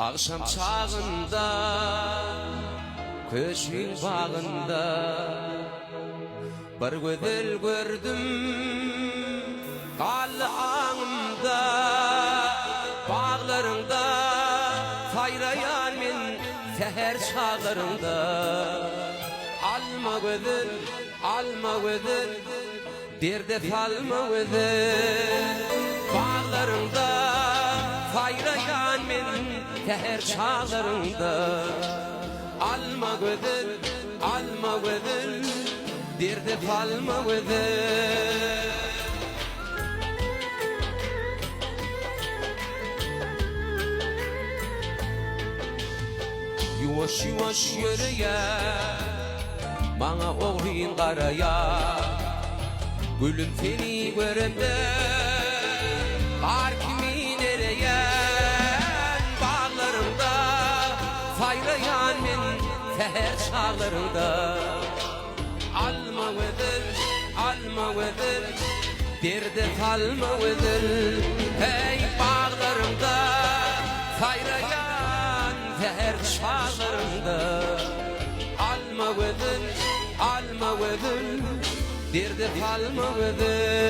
Akşam çağında, köşkün bağında bir gözel gördüm qallı ağımda. Bağlarında sayrayan men seher çağlarında. Alma gözel, alma gözel, derde salma gözel. Bağlarında sayrayan men seher çağlarında. Alma gözel, alma gözel, derde salma gözel. Yuvaş yuvaş yürüye, bana oğlun karaya. Gülüm seni göremde, var kimi nereye? Bağlarımda sayrayan men seher çağlarında. Alma gözel, alma gözel, derde salma gözel. Hey bağlarımda sayrayan seher çağlarında. Alma gözel, alma gözel, derde salma gözel.